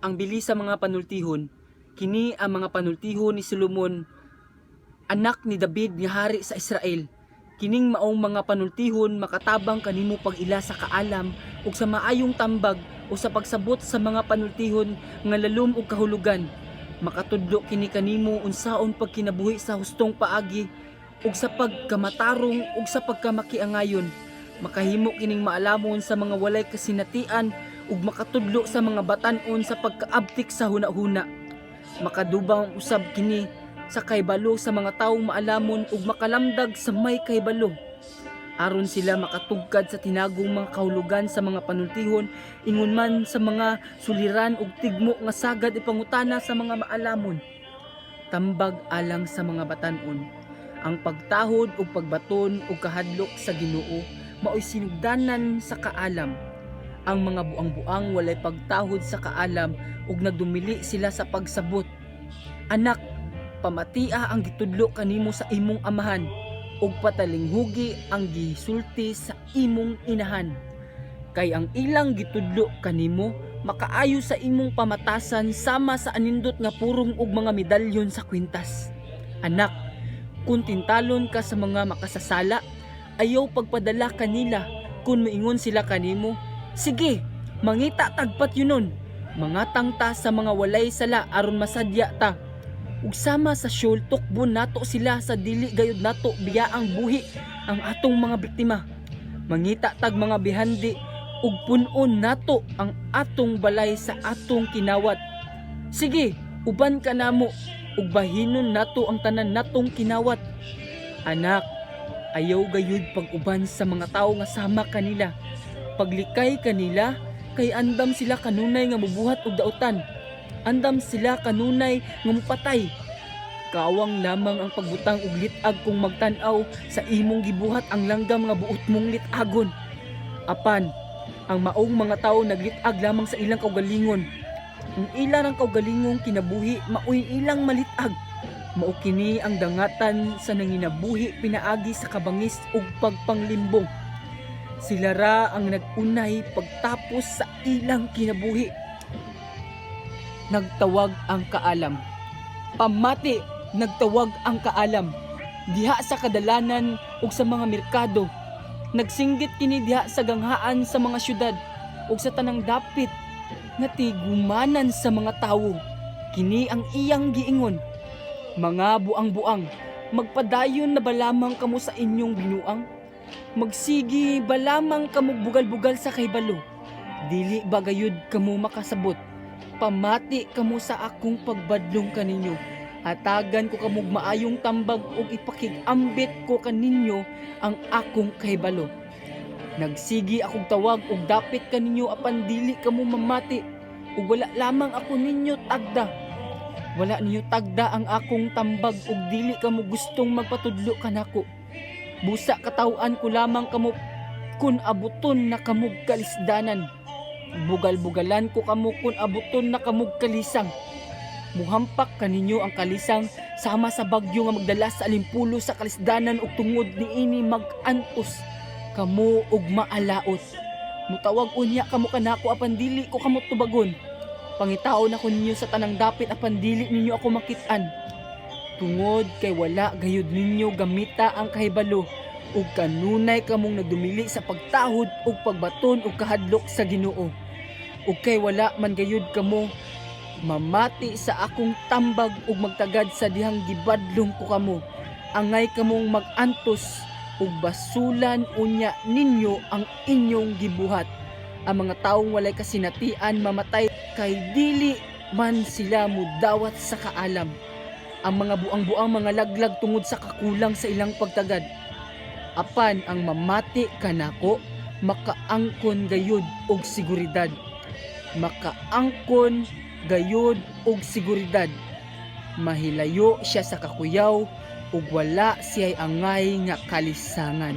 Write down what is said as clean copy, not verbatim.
ang bili sa mga panultihon. Kini ang mga panultihon ni Solomon, anak ni David nga hari sa Israel. Kining maong mga panultihon makatabang kanimo pag-ila sa kaalam ug sa maayong tambag o sa pagsabot sa mga panultihon nga lalom ug kahulugan. Makatudlo kini kanimo unsaon pagkinabuhi sa hustong paagi ug sa pagkamatarong ug sa pagkamakiangayon. Makahimo kining maalamon sa mga walay kasinatian ug makatudlo sa mga batan-on sa pagkaabtik sa hunahuna. Makadubang usab kini sa kaybalo sa mga tawong maalamon ug makalamdag sa may kaybalo. Aron sila makatugkad sa tinagong mga kahulugan sa mga panultihon, ingon man sa mga suliran ug tigmo nga sagad ipangutana sa mga maalamon. Tambag alang sa mga batan-on. Ang pagtahod ug pagbaton ug kahadlok sa Ginoo maoy sinugdanan sa kaalam. Ang mga buang-buang walay pagtahod sa kaalam ug nagdumili sila sa pagsabot. Anak, pamatia ang gitudlo kanimo sa imong amahan ug patalinghugi ang gisulti sa imong inahan. Kay ang ilang gitudlo kanimo makaayo sa imong pamatasan sama sa anindot nga purong ug mga medalyon sa kwintas. Anak, kung tintalon ka sa mga makasasala, ayaw pagpadala kanila. Kung moingon sila kanimo, sige, mangita tagpat yunon. Mangatang ta sa mga walay sala aron masadya ta. Ug sama sa syol tukbon nato sila sa dili gayud nato biyaang buhi ang atong mga biktima. Mangita tag mga bihandi ug pun-on nato ang atong balay sa atong kinawat. Sige, uban ka namo ug bahinon nato ang tanan natong kinawat. Anak, ayaw gayud pag-uban sa mga tawo nga sama kanila. Paglikay kanila kay andam sila kanunay nga mubuhat og dautan. Andam sila kanunay nga mupatay. Kawang lamang ang pagbutang og litag kung magtan-aw sa imong gibuhat ang langgam nga buot mong litagon. Apan, ang maong mga tawo naglitag lamang sa ilang kaugalingon. Ang ilang kaugalingong kinabuhi maoy ilang malitag. Mao kini ang dangatan sa nanginabuhi pinaagi sa kabangis ug pagpanglimbong. Sila ra ang nagunay pagtapos sa ilang kinabuhi. Nagtawag ang kaalam. Pamati, nagtawag ang kaalam. Diha sa kadalanan ug sa mga merkado. Nagsinggit kini diha sa ganghaan sa mga syudad ug sa tanang dapit nga tigumanan sa mga tawo. Kini ang iyang giingon. Mga buang-buang, magpadayon na ba lamang kamo sa inyong binuang? Magsigi ba lamang kamo bugal-bugal sa kaybalo? Dili ba gayud kamo makasabot? Pamati kamo sa akong pagbadlong kaninyo. Hatagan ko kamo maayong tambag ug ipakig-ambit ko kaninyo ang akong kahibalo. Nagsigi akong tawag ug dapit kaninyo apan dili kamo mamati ug wala lamang ako ninyo tagda. Wala ninyo tagda ang akong tambag ug dili kamo gustong magpatudlo kanako. Busa katawan ko lamang kamo kun abuton na kamog kalisdanan. Bugal-bugalan ko kamo kun abuton na kamog kalisang. Muhampak kaninyo ang kalisang sama sa bagyo nga magdala sa alimpulo sa kalisdanan ug tungod niini mag-antos kamo ug maalaot. Mutawag unya kamo kanako apan dili ko kamo tubagon. Pangitaon ako ninyo sa tanang dapit apan dili ninyo ako makit-an. Tungod kay wala gayud ninyo gamita ang kahibalo ug kanunay kamong nagdumili sa pagtahod ug pagbaton ug kahadlok sa Ginoo. Ug kay wala man gayud kamo mamati sa akong tambag ug magtagad sa dihang gibadlong ko kamo. Angay kamong mag-antos ug basulan unya ninyo ang inyong gibuhat. Ang mga taong walay kasinatian mamatay kay dili man sila mudawat sa kaalam. Ang mga buang-buang mga laglag tungod sa kakulang sa ilang pagtagad. Apan ang mamati kanako makaangkon gayud og seguridad. Makaangkon gayud og seguridad. Mahilayo siya sa kakuyaw ug wala siya'y angay nga kalisangan.